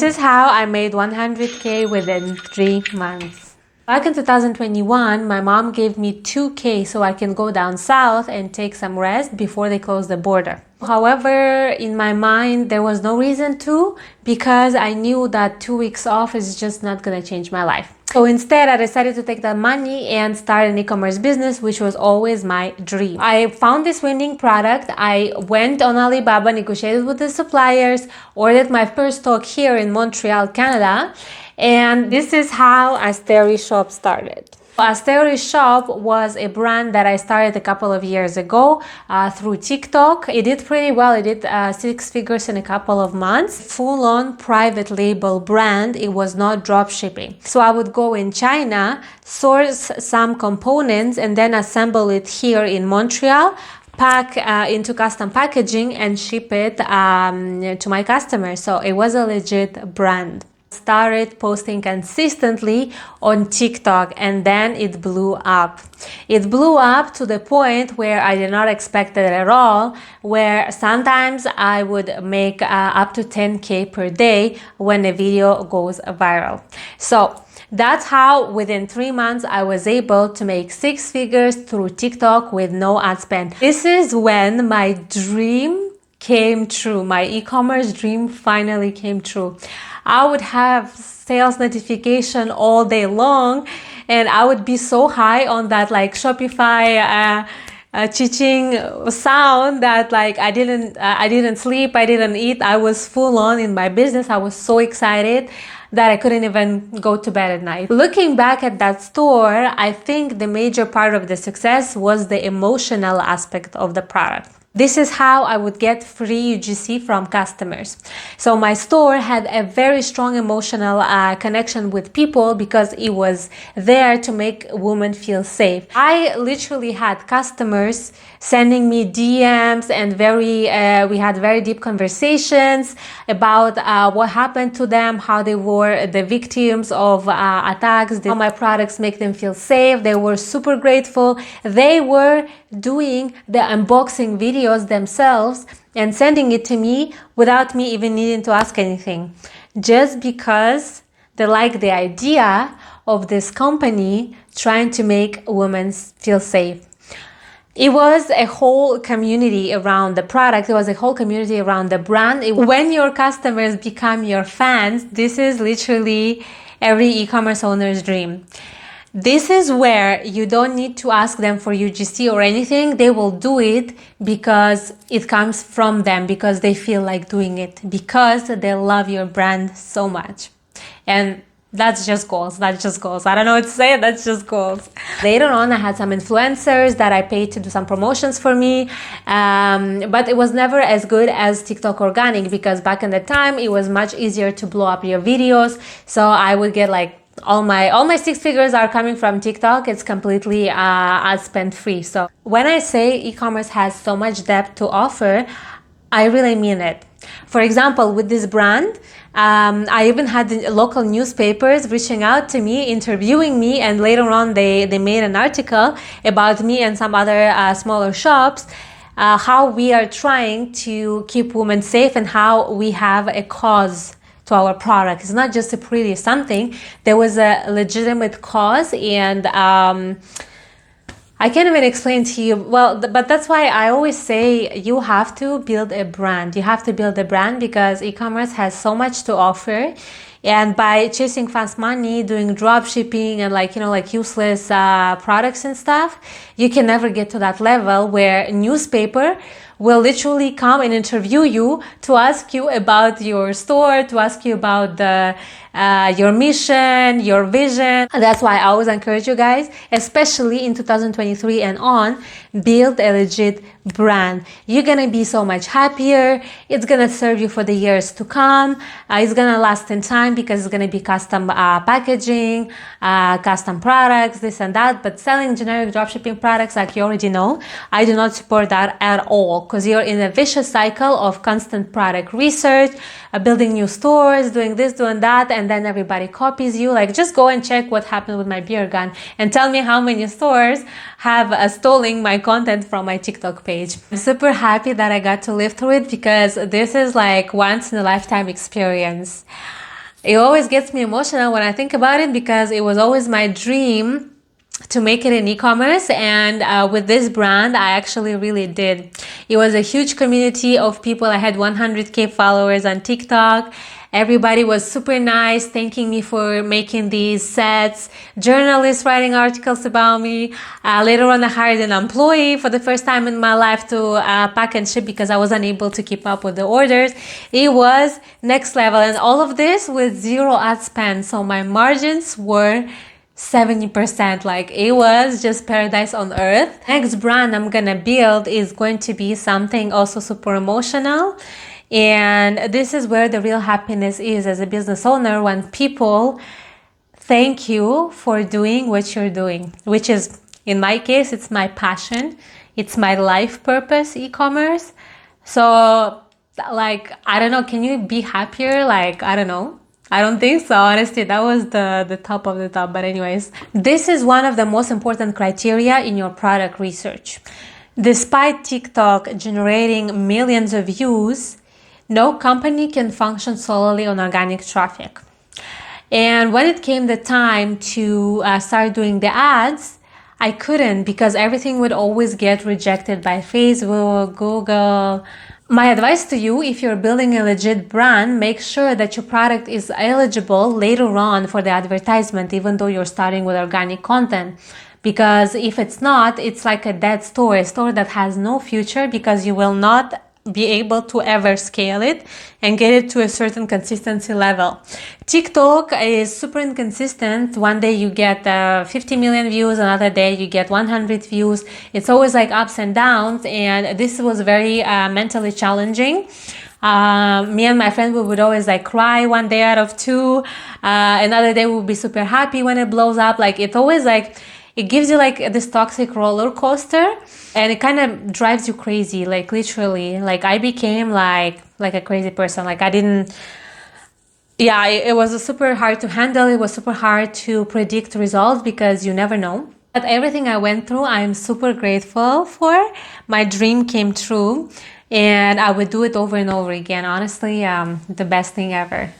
This is how I made 100K within 3 months. Back in 2021, my mom gave me 2K so I can go down south and take some rest before they close the border. However, in my mind, there was no reason to, because I knew that 2 weeks off is just not gonna change my life. So instead, I decided to take that money and start an e-commerce business, which was always my dream. I found this winning product. I went on Alibaba, negotiated with the suppliers, ordered my first stock here in Montreal, Canada, and this is how Asteri Shop started. Asteri Shop was a brand that I started a couple of years ago through TikTok. It did pretty well. It did 6 figures in a couple of months. Full-on private label brand. It was not drop shipping. So I would go in China, source some components, and then assemble it here in Montreal, pack into custom packaging, and ship it to my customers. So it was a legit brand. Started posting consistently on TikTok, and then it blew up. It blew up to the point where I did not expect it at all, where sometimes I would make up to 10K per day when a video goes viral. So that's how within 3 months I was able to make 6 figures through TikTok with no ad spend. This is when my dream came true. My e-commerce dream finally came true. I would have sales notification all day long, and I would be so high on that like Shopify ching sound that like I didn't sleep, I didn't eat. I was full on in my business. I was so excited that I couldn't even go to bed at night. Looking back at that store, I think the major part of the success was the emotional aspect of the product. This is how I would get free UGC from customers. So my store had a very strong emotional connection with people because it was there to make women feel safe. I literally had customers sending me DMs, and we had very deep conversations about what happened to them, how they were the victims of attacks, how my products make them feel safe. They were super grateful. They were doing the unboxing videos themselves and sending it to me without me even needing to ask anything, just because they like the idea of this company trying to make women feel safe. It was a whole community around the product. It was a whole community around the brand. When your customers become your fans, this is literally every e-commerce owner's dream. This is where you don't need to ask them for UGC or anything. They will do it because it comes from them, because they feel like doing it, because they love your brand so much. And that's just goals. That's just goals. I don't know what to say. That's just goals. Later on, I had some influencers that I paid to do some promotions for me. But it was never as good as TikTok organic, because back in the time, it was much easier to blow up your videos. So I would get like all my 6 figures are coming from TikTok. It's completely ad spend free. So when I say e-commerce has so much depth to offer, I really mean it. For example, with this brand, I even had the local newspapers reaching out to me, interviewing me, and later on they made an article about me and some other smaller shops, how we are trying to keep women safe and how we have a cause to our product. It's not just a pretty something. There was a legitimate cause, and I can't even explain to you. Well, but that's why I always say you have to build a brand. You have to build a brand because e-commerce has so much to offer. And by chasing fast money, doing drop shipping and like useless products and stuff, you can never get to that level where a newspaper will literally come and interview you to ask you about your store, to ask you about your mission, your vision. And that's why I always encourage you guys, especially in 2023 and on, build a legit brand. You're gonna be so much happier. It's gonna serve you for the years to come. It's gonna last in time because it's gonna be custom packaging, custom products, this and that. But selling generic dropshipping products, like you already know, I do not support that at all, because you're in a vicious cycle of constant product research, building new stores, doing this, doing that, and then everybody copies you. Like, just go and check what happened with my beer gun and tell me how many stores have stolen my content from my TikTok page. I'm super happy that I got to live through it, because this is like once in a lifetime experience. It always gets me emotional when I think about it because it was always my dream to make it in e-commerce, and with this brand I actually really did. It was a huge community of people. I had 100k followers on TikTok. Everybody was super nice, thanking me for making these sets. Journalists writing articles about me. Later on I hired an employee for the first time in my life to pack and ship because I wasn't able to keep up with the orders. It was next level, and all of this with zero ad spend, so my margins were 70%. Like, it was just paradise on earth. Next brand I'm gonna build is going to be something also super emotional, and this is where the real happiness is as a business owner, when people thank you for doing what you're doing, which is, in my case, it's my passion, it's my life purpose, e-commerce. So like, I don't know, can you be happier? Like, I don't know. I don't think so, honestly. That was the top of the top. But anyways, this is one of the most important criteria in your product research. Despite TikTok generating millions of views, no company can function solely on organic traffic. And when it came the time to start doing the ads, I couldn't, because everything would always get rejected by Facebook, Google. My advice to you, if you're building a legit brand, make sure that your product is eligible later on for the advertisement, even though you're starting with organic content. Because if it's not, it's like a dead store, a store that has no future, because you will not be able to ever scale it and get it to a certain consistency level. TikTok is super inconsistent. One day you get 50 million views, another day you get 100 views. It's always like ups and downs, and this was very mentally challenging. Me and my friend, we would always like cry one day out of two. Another day we would be super happy when it blows up. Like, it's always like, it gives you like this toxic roller coaster, and it kind of drives you crazy, like literally. Like, I became like a crazy person. Like, I didn't, yeah, it was super hard to handle. It was super hard to predict results because you never know. But everything I went through, I'm super grateful for. My dream came true, and I would do it over and over again. Honestly, the best thing ever.